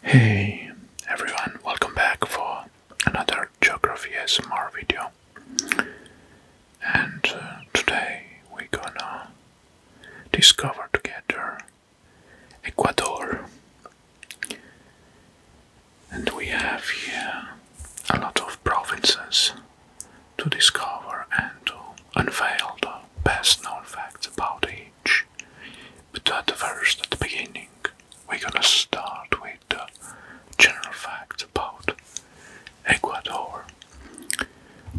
Hey everyone, welcome back for another Geography ASMR video. And today we're gonna discover together Ecuador. And we have here a lot of provinces to discover and to unveil the best known facts about each. But at the beginning, we're gonna start with the general facts about Ecuador.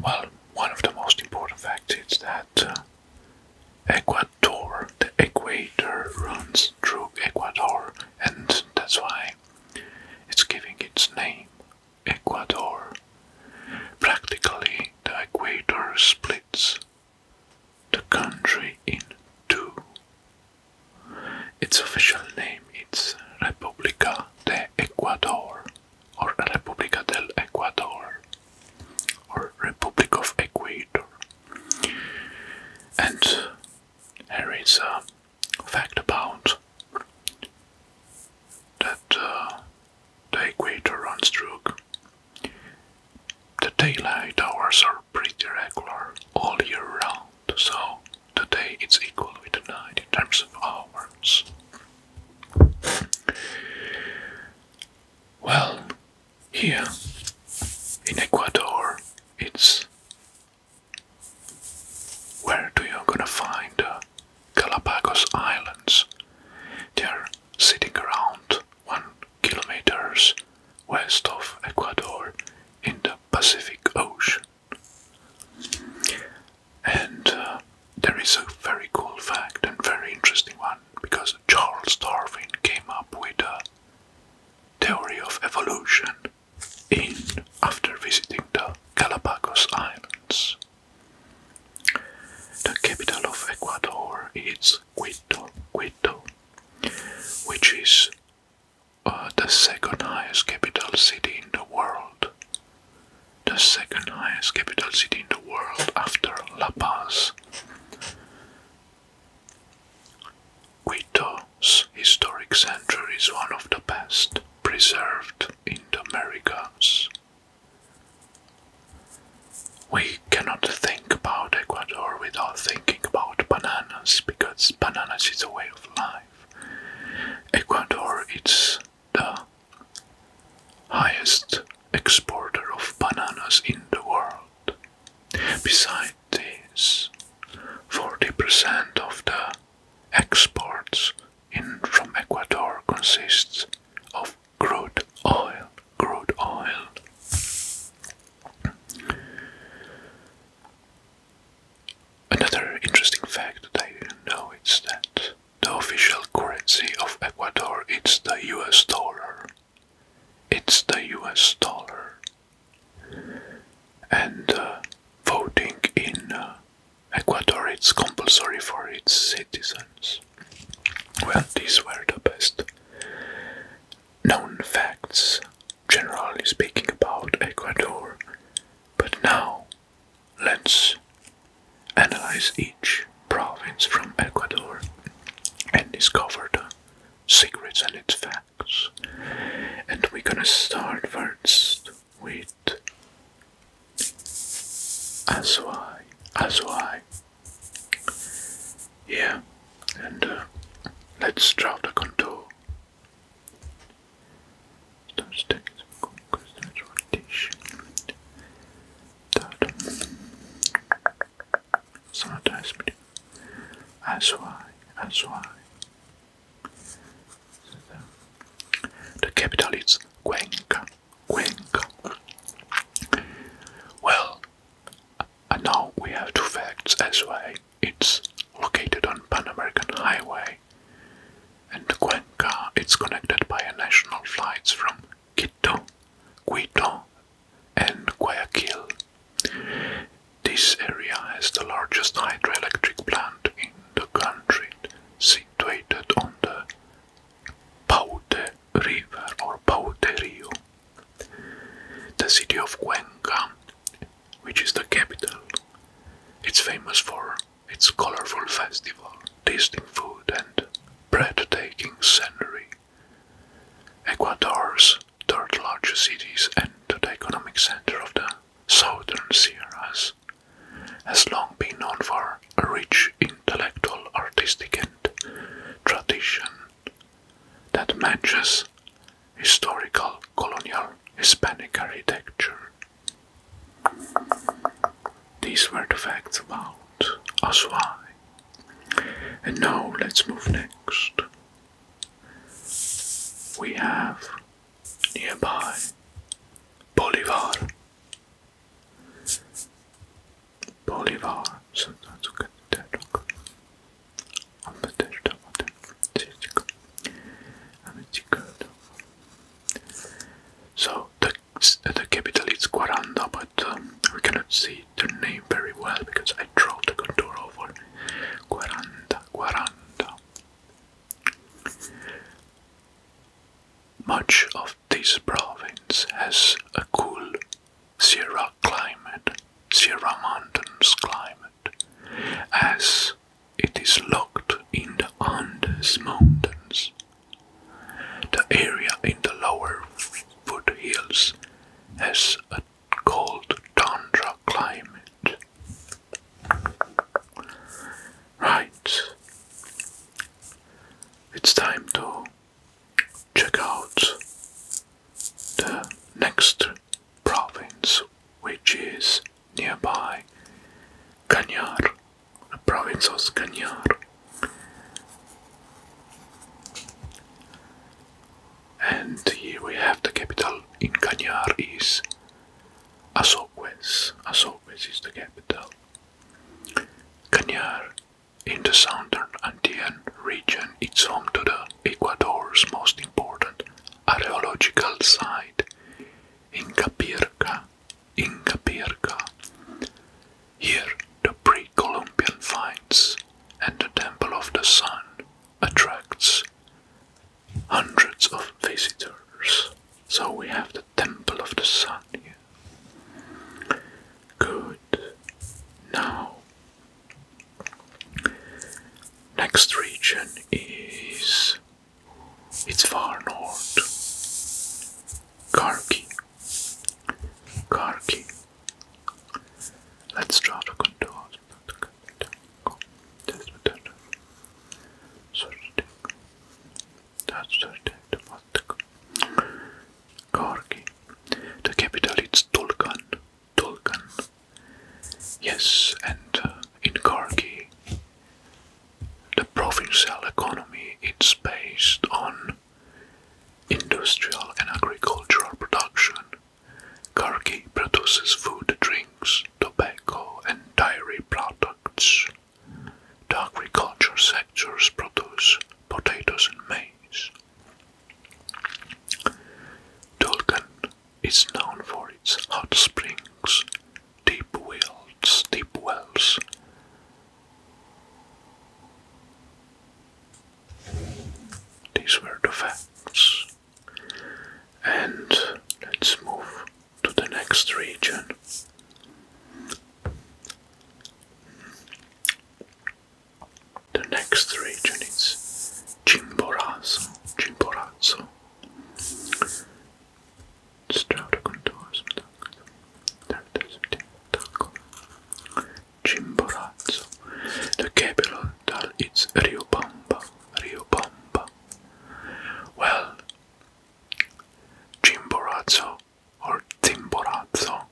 Well, one of the most important facts is that Ecuador, the equator, runs through Ecuador, and that's why it's giving its name, Ecuador. Practically, the equator splits the country in two. Its official name is Republica del Ecuador, or Republica del Ecuador, or Republic of Ecuador. And here is a fact about that the equator runs through. The daylight hours are pretty regular all year round, so the day is equal with the night in terms of hours. Well, here in Ecuador, it's where do you gonna find the Galapagos Islands? They're sitting around 1 kilometer west of Ecuador in the Pacific Ocean. And there is a very cool fact and very interesting one, because Charles Darwin came up with a theory of evolution after visiting the Galapagos Islands. The capital of Ecuador is Quito, which is the second highest capital city in the world. The second highest capital city in the world after La Paz. Quito's historic center is one of the best preserved in the Americas. We cannot think about Ecuador without thinking about bananas, because bananas is a way of life. Ecuador is the highest exporter of bananas in the world. Besides this, 40% of the exports from Ecuador consists of crude oil. Another interesting fact that I didn't know is that the official currency of Ecuador is the US dollar. It's the US dollar. And voting in Ecuador, it's compulsory for its citizens. Well, these were the best known facts, generally speaking, about Ecuador. But now, let's analyze each province from Ecuador and discover the secrets and its facts. And we're gonna start first with Azuay. Yeah, and let's draw the contour. Azuay. The capital is Cuenca. Well, and now we have two facts. Azuay, it's located on Pan American Highway, and Cuenca, it's connected by a national flights from Quito, and Guayaquil. This area has the largest hydroelectric plant in the country, situated on the Paute River or Paute Rio. The city of Cuenca, which is the capital, it's famous for its colorful festival, tasting food and breathtaking scenery. Ecuador's third largest cities and the economic center of the southern Sierras, has long been known for a rich intellectual, artistic and tradition that matches historical colonial Hispanic architecture. These were the facts about Aswai. And now let's move next. We have nearby Bolivar. Bolivar. So the capital is Guaranda, but we cannot see the name very well because I drew the contour over. Guaranda. Much of this province has a cool Sierra Mountains climate, as it is locked in the Andes Mountains. The area in the lower foothills has a cold tundra climate. Right. It's time to check out the next province, which is nearby Cañar, the province of Cañar. And here we have the capital in Cañar is Azogues. Azogues is the capital. Cañar, in the southern Andean region, it's home to the Ecuador's most important archaeological site, Inca Pirca. Here, the pre-Columbian finds and the Temple of the Sun attracts hundreds of visitors. So we have the Temple of the Sun here. Good. Now, next region is, it's far north, Karki. Let's draw the contours. Karki. The capital is Tulcan. Yes, and in Karki, the provincial economy is based on industrial and agricultural production. Karki produces food, drinks, tobacco, and dairy products. The agriculture sectors produce potatoes and maize. Tulcan is known for its hot springs, deep wells. These were the facts. And let's move to the next region. The next region is Chimborazo. Let's draw the contours. Chimborazo. The capital is Riobamba. Well, Chimborazo or Timborazo,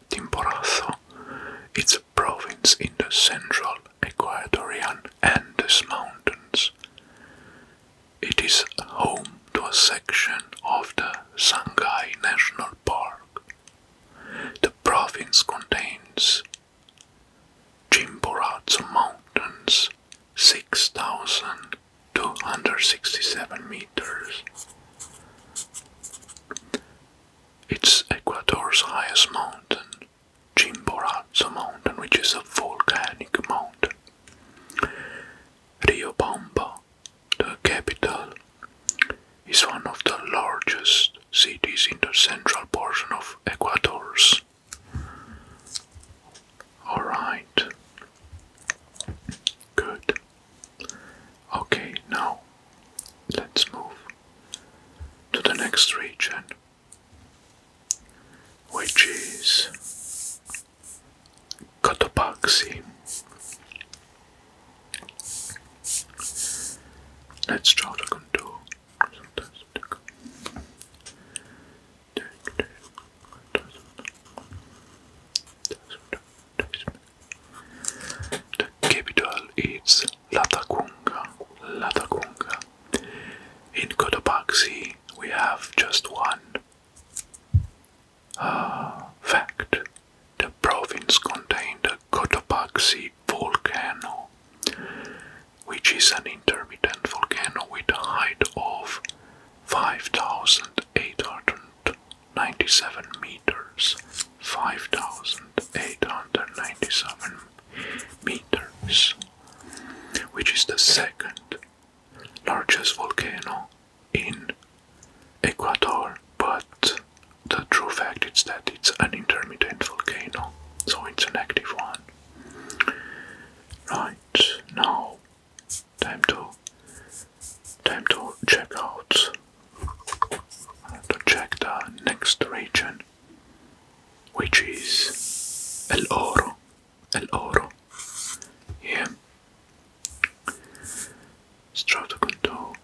it's a province in the central Ecuadorian Andes Mountains. It is home to a section of the Sangay National Park. The province contains Chimborazo Mountains, 6,267 meters. It's Ecuador's highest mountain, Chimborazo Mountain, which is a volcanic mountain. Riobamba, the capital, is one of the largest cities in the central portion of Ecuador's. Alright. Good. Okay, now let's move to the next region. is Cotopaxi. Let's try to contour. The capital is Latacunga. Latacunga. In Cotopaxi, we have just one fact. The province contained the Cotopaxi volcano, which is an intermittent volcano with a height of 5,897 meters. 5,897 meters, which is the second largest volcano in Ecuador, but the true fact is that it's an intermittent volcano, so it's an active one. Right, now time to check the next region, which is El Oro. El Oro. Here. Strategonto.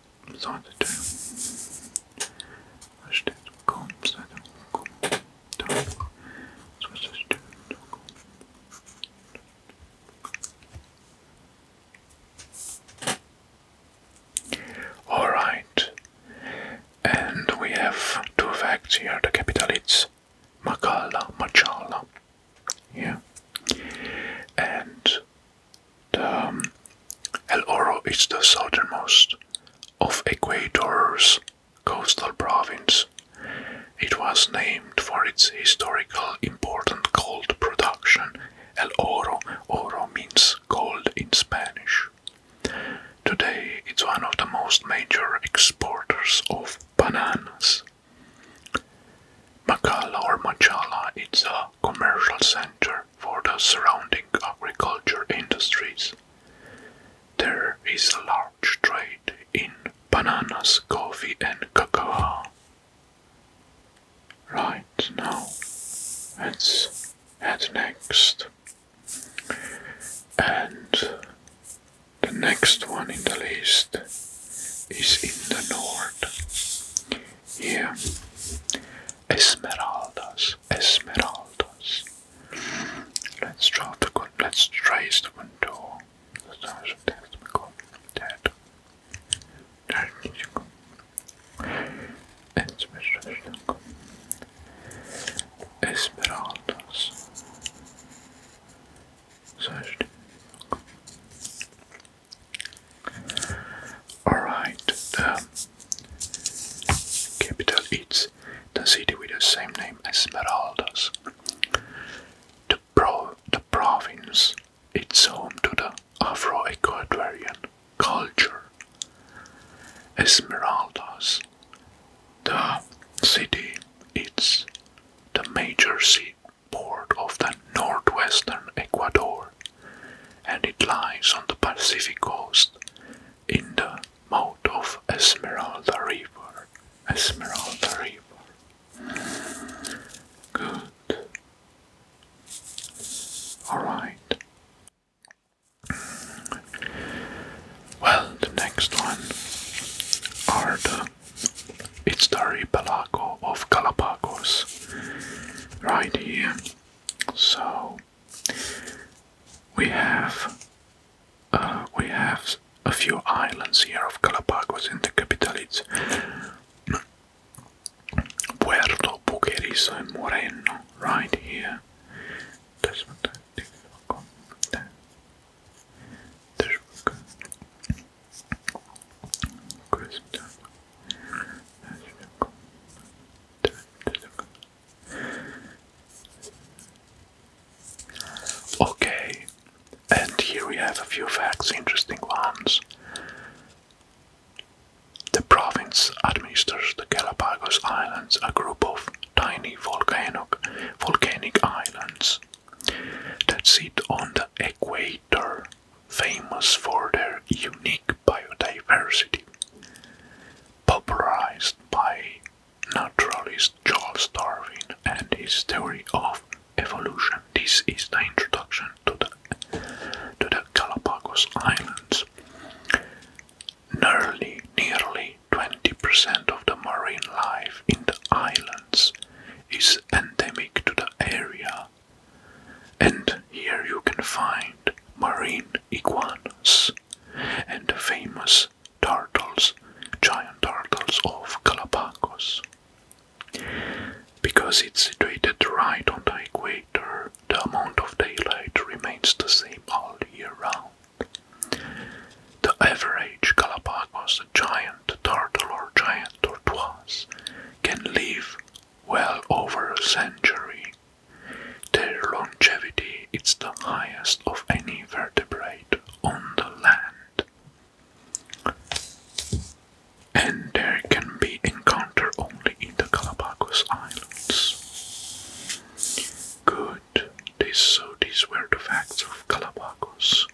Alright. And we have two facts here. The capital is Machala. Yeah. And the El Oro is the southernmost of Ecuador's coastal province. It was named for its historical important gold production. El Oro. Oro means gold in Spanish. Today it's one of the most major exporters of bananas. Machala is a commercial center for the surrounding agriculture industries. There is a large trade in bananas, coffee and cacao. Right, now let's head next. And the next one in the list is in the north. Here, Esmeraldas. Let's trace the contour. Esmeraldas. Alright, the capital is the city with the same name, Esmeraldas. The province, it's home to the Afro-Ecuadorian culture. Esmeraldas, the city, it's the major seaport of the northwestern Ecuador, and it lies on the Pacific coast in the mouth of Esmeralda River. Good. Alright. Well, the next one it's the archipelago of Galapagos. Right here. So we have a few islands here of Galapagos, and the capital is Puerto Buquerizo and Moreno, right here. Okay, and here we have a few facts, interesting ones. The province administers the Galapagos Islands, a group of tiny volcanic islands that sit on the equator, famous for their unique biodiversity, popularized by naturalist Charles Darwin and his theory of evolution. This is the introduction to the Galapagos Islands. Nearly 20% of the marine life in the islands is endemic to the area, and here you can find marine iguanas and the famous turtles, giant turtles of Galapagos. Because it's situated right on the equator, the amount of daylight remains the same all year round. The average Galapagos giant turtle or giant tortoise can live well over a century. Their longevity is the highest of any vertebrate on the land, and there can be encountered only in the Galapagos Islands. Good. These were the facts of Galapagos.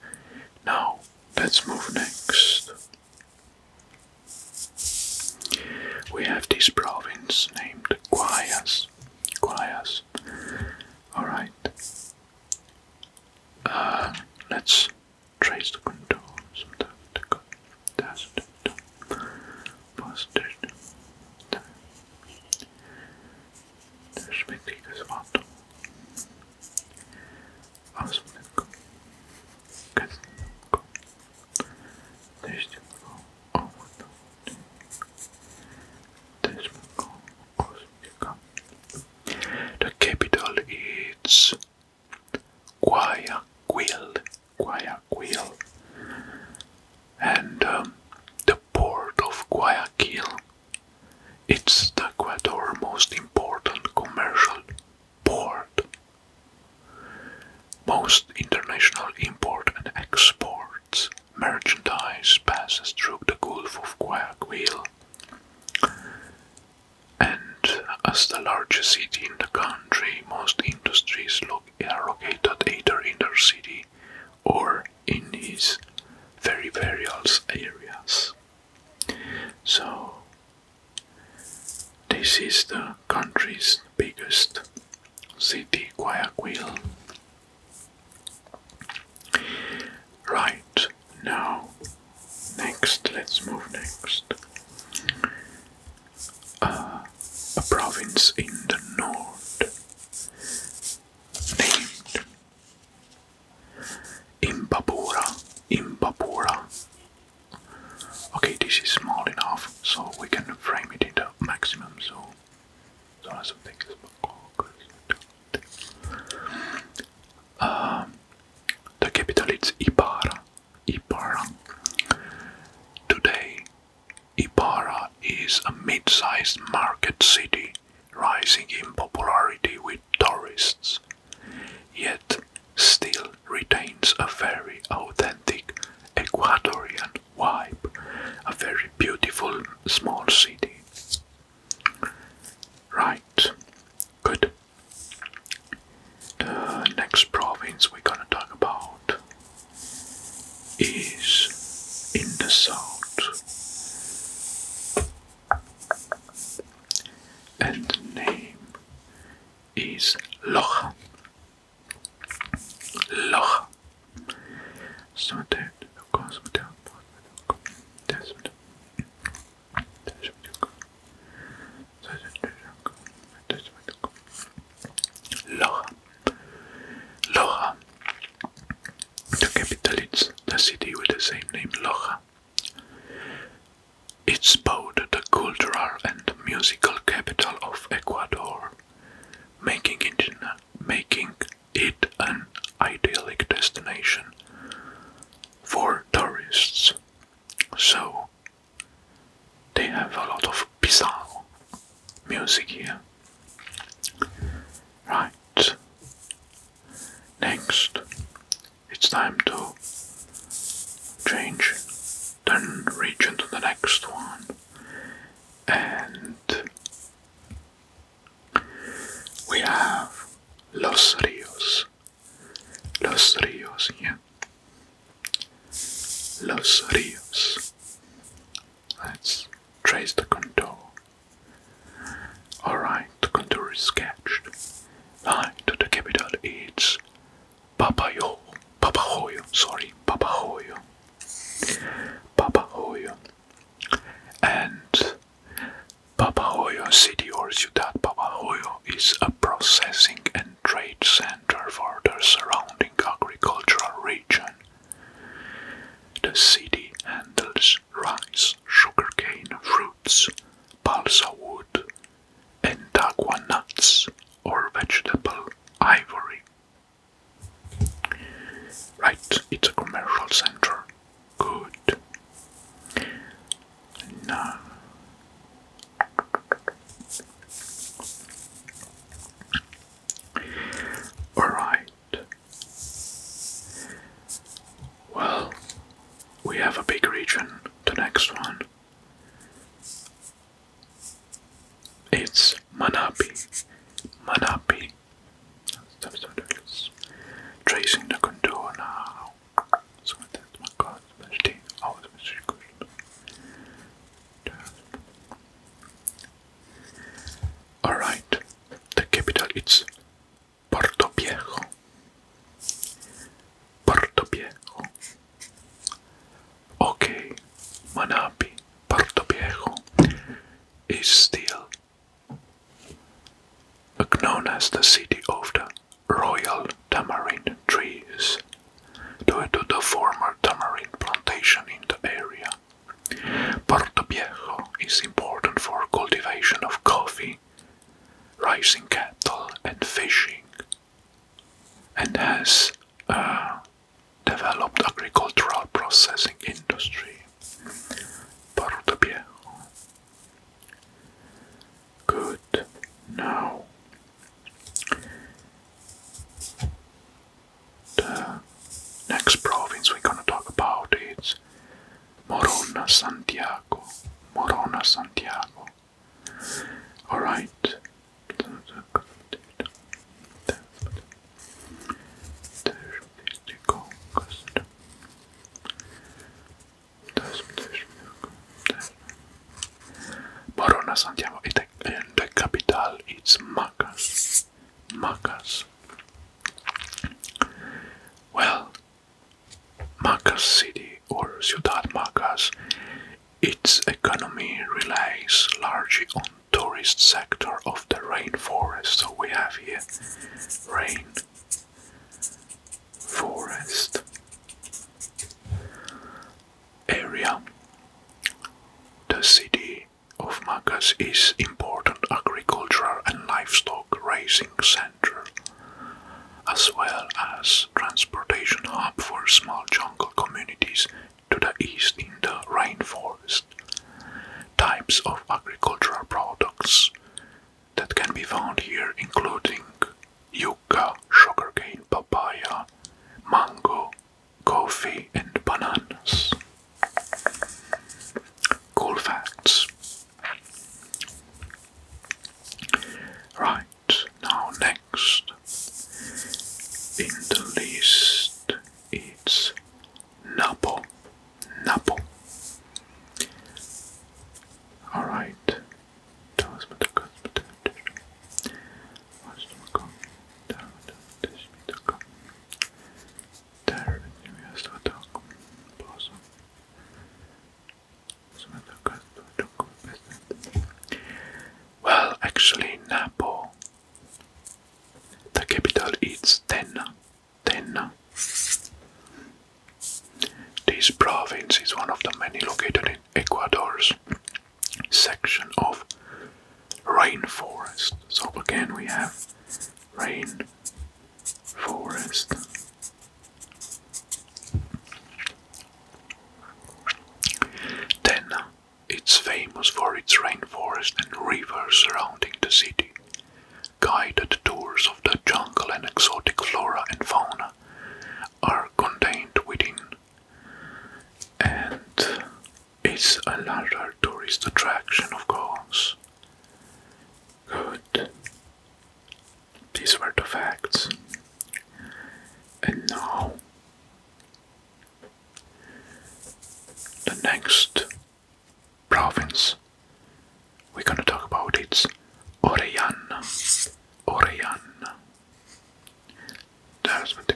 Now let's move next. We have this province named Guayas. Alright. Let's trace the contours of the the capital is Guayaquil, and the port of Guayaquil, it's the Ecuador most important commercial port. Most international import and exports merchandise passes through the Gulf of Guayaquil, and as the largest city in the country, most industries are located either in the city or in its very various areas. So this is the country's biggest city, Guayaquil. Right, now let's move next. A province in the north named Imbabura. Okay, this is small enough so we can frame it in the maximum zoom. The capital is Ibarra. Today, Ibarra is a mid-sized market city rising in popularity with tourists, yet still retains a very authentic Ecuadorian vibe, a very beautiful small city. Right, good. The next province we're gonna talk about is in the south, and the name is Loja. Loja. The capital is the city with the same name, Loja. It's both the cultural and the musical capital of Ecuador, making it an idyllic destination for tourists. So they have a lot of pisano music here. Right. Next, it's time to change the region to the next one, and we have Los Rios here. Los Rios. Let's trace the contour. Alright, the contour is sketched. Right, the capital cultural center. Good. Now, alright. Well, we have a big region. The next one. It's Manapi. Manapi. Tracing the contour now. Alright, the capital is Porto Viejo. Porto Viejo. Okay, Manapi, Porto Viejo is still known as the city of the royal tamarind trees due to the former tamarind plantation in the area. Porto Viejo is important for cultivation of coffee, raising cattle and fishing, and has developed agricultural processing industry. Porto Viejo. Good. Now, the next province we're gonna talk about is Morona Santiago. Morona Santiago. Alright. Morona Santiago, and the capital is Macas. Macas. Well, Macas City or Ciudad Macas, its economy relies largely on tourist sector of the rainforest. So we have here rainforest area. The city of Macas is important agricultural and livestock raising center, as well as transportation hub for small jungle communities to the east in the rainforest. Types of agricultural products that can be found here including yucca, sugarcane, papaya, mango, coffee and bananas. Cool facts. Right, now next in the list it's Napo. Napo. Alright. Well, actually, Napo, the capital is Tena. Tena. This province is one of the many located in Ecuador's section of rainforest. So again we have rainforest. Tena, it's famous for its rainforest and rivers surrounding the city. Guided tours of the jungle and exotic flora and fauna are contained within, and it's a larger tourist attraction, of course. Good. These were the facts. And now, the next province we're gonna talk about it's Orellana. Orellana. There's what the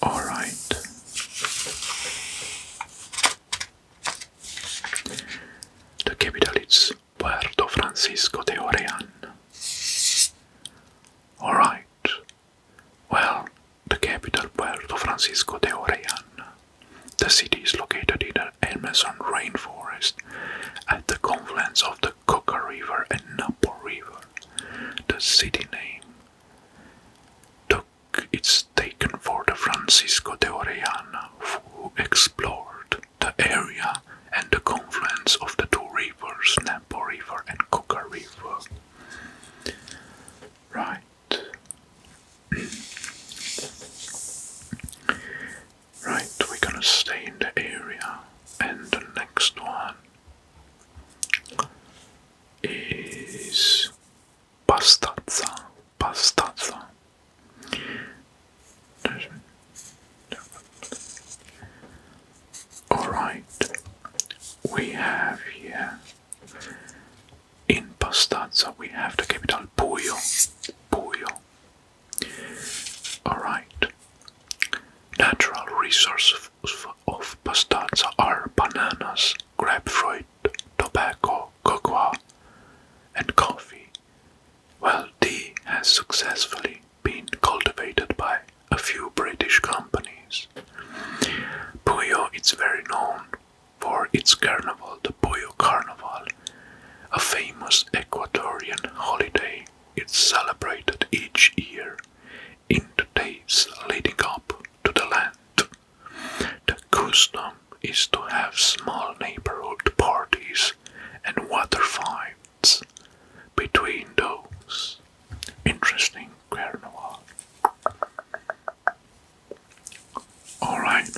Alright. The capital is Puerto Francisco de Orellana. Alright. Well, the capital Puerto Francisco de Orellana. The The city is located in the Amazon rainforest at the confluence of the Coca River and Napo River. The city name it's taken for the Francisco de Orellana, who explored the area and the confluence of the two rivers, Napo River and Coca River. Right. Right, we're gonna stay in the area, and the next one is Pastaza. Pastaza. Alright, we have here in Pastaza we have the capital Puyo. Alright, natural resources of Pastaza are bananas, grapefruit, tobacco, cocoa, and coffee. Well, tea has successfully been cultivated by a few British companies. Puyo is very known for its carnival, the Puyo Carnival, a famous Ecuadorian holiday. It's celebrated each year in the days leading up to the land. The custom is to have small neighborhood parties and water fights between those. Interesting carnival. Alright.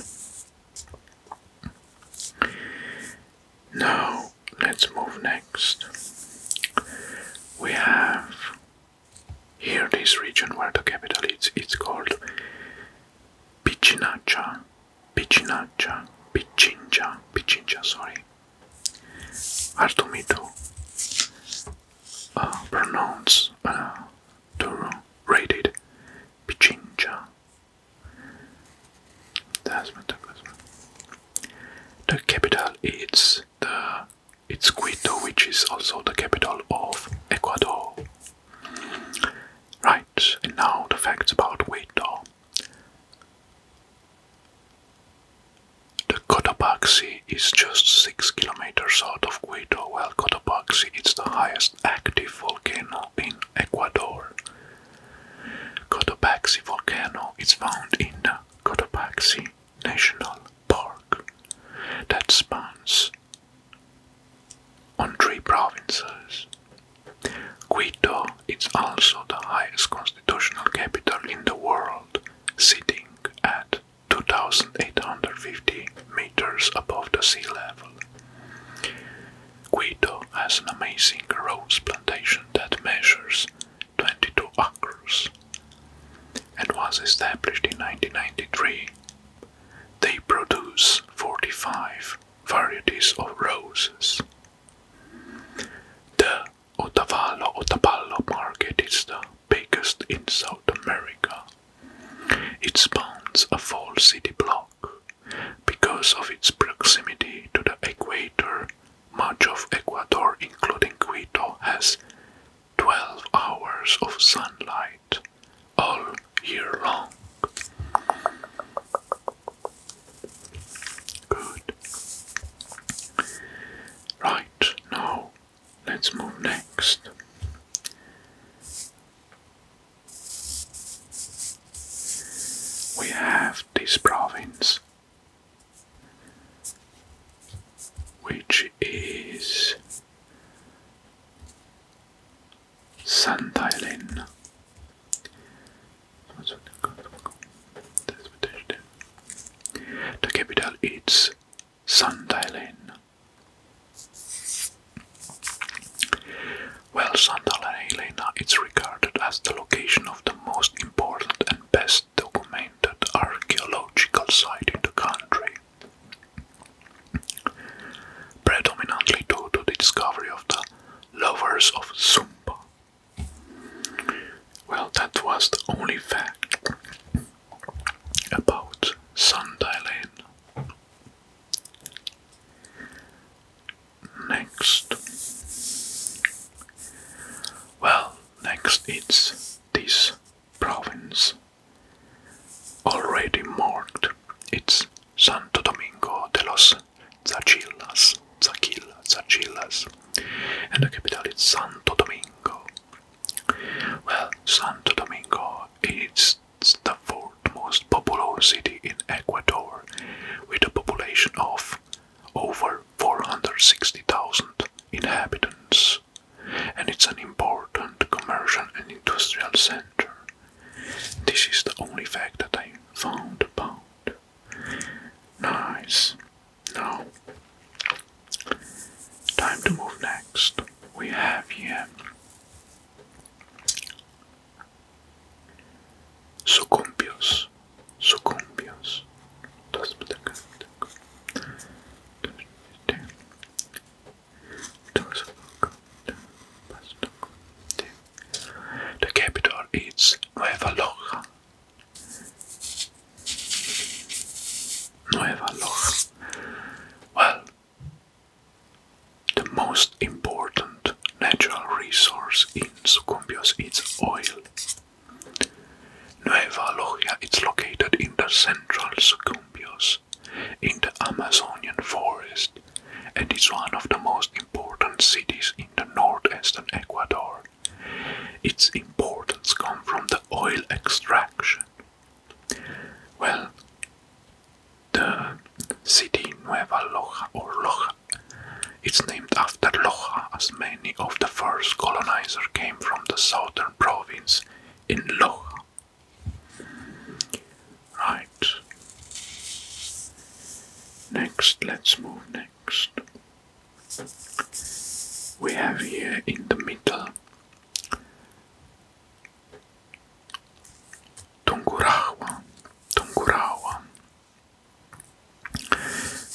Now, let's move next. We have here this region where the capital is. It's called Pichincha, sorry. Hard to me to pronounce, to rate it. Pichincha. The capital is Quito, which is also the capital of Ecuador. Right, and now the facts about Quito. The Cotopaxi is just 6 kilometers south of Quito, while Cotopaxi is the highest active volcano in Ecuador. Cotopaxi volcano is found in the Cotopaxi National Park that spans on 3 provinces. Quito is also the highest constitutional capital in the world, sitting at 2,850 meters above the sea level. Quito has an amazing rose plantation that measures 22 acres and was established in 1993. They produce 45 varieties of roses. The Otavalo market is the biggest in South America. It spans a full city block. Because of its proximity to the equator, much of Ecuador, including Quito, has 12 hours of sunlight all year long. Good. Right, now let's move next. We have this province, which is Santa Elena. The capital is Santa Elena. Well, Santa Elena is regarded as the location of the most important and best documented archaeological site in the country, predominantly due to the discovery of the lovers of Zumba. Well, that was the only fact about Santa Elena. Next. Well, next it's this province already marked. It's Santo Domingo. Zachilas, and the capital is Santo Domingo. Well, Santo Domingo is the fourth most populous city in Ecuador, with a population of over 460,000 inhabitants, and it's an important commercial and industrial center. This is the only fact that I found about. Nice. Now, time to move next. We have here Sucumbios. The capital is Nueva Loja. Well, the most important natural resource in Sucumbios is oil. Nueva Loja is located in the central Sucumbios, in the Amazonian forest, and is one of the most important cities in the northeastern Ecuador. Its importance comes from the oil extraction. Well, the city Nueva Loja, or Loja, it's named after Loja, as many of the first colonizers came from the southern province in Loja. Right. Next, let's move next. We have here in the middle Tungurahua.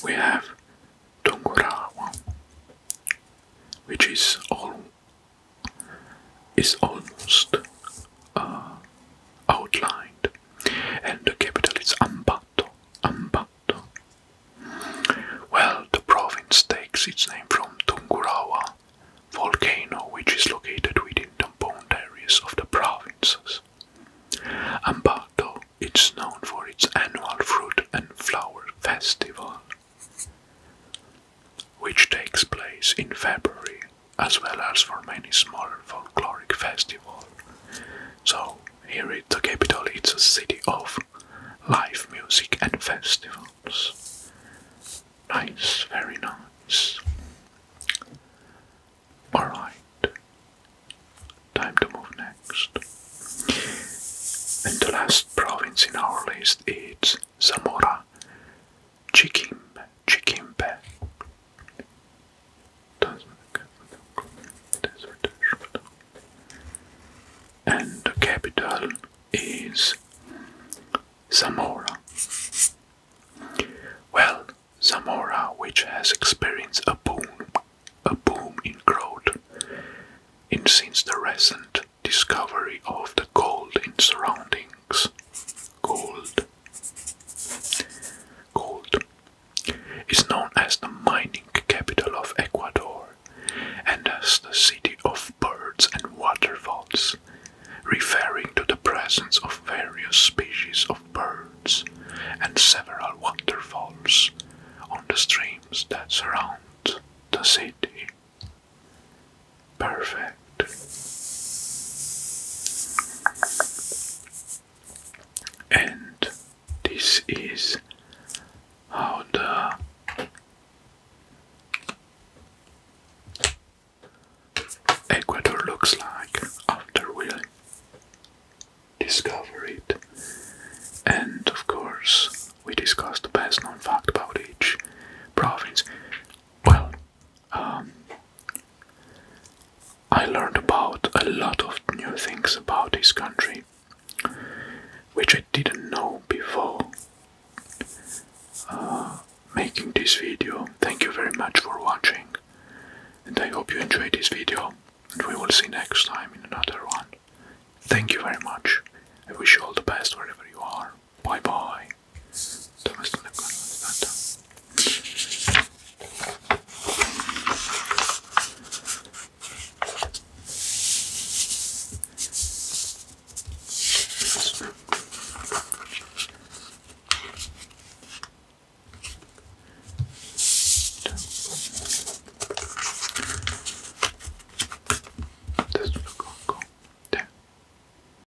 We have Tungurahua, which is almost outlined, and the capital is Ambato. Well, the province takes its name from Tungurahua volcano, which is located within the boundaries of the provinces. Ambato is known for its annual fruit and flower festival, which takes place in February, as well as for many smaller folkloric festivals. So, here at the capital, it's a city of live music and festivals. Nice, very nice. Alright, time to move next. And the last province in our list is Zamora Chiquimpe. And the capital is Zamora. Well, Zamora, which has experienced a boom in growth since the recent discovery of the gold in surroundings. Gold is known as the mining capital of Ecuador and as the city of birds and waterfalls, referring to the presence of various species of birds and several waterfalls on the streams that surround the city. Perfect. And this is how the Ecuador looks like after we discover it. And of course, we discussed the best known fact about each province. Well, I learned about a lot of new things about this country, which I didn't know before making this video. Thank you very much for watching, and I hope you enjoyed this video, and we will see next time in another one. Thank you very much. I wish you all the best wherever you are. Bye bye.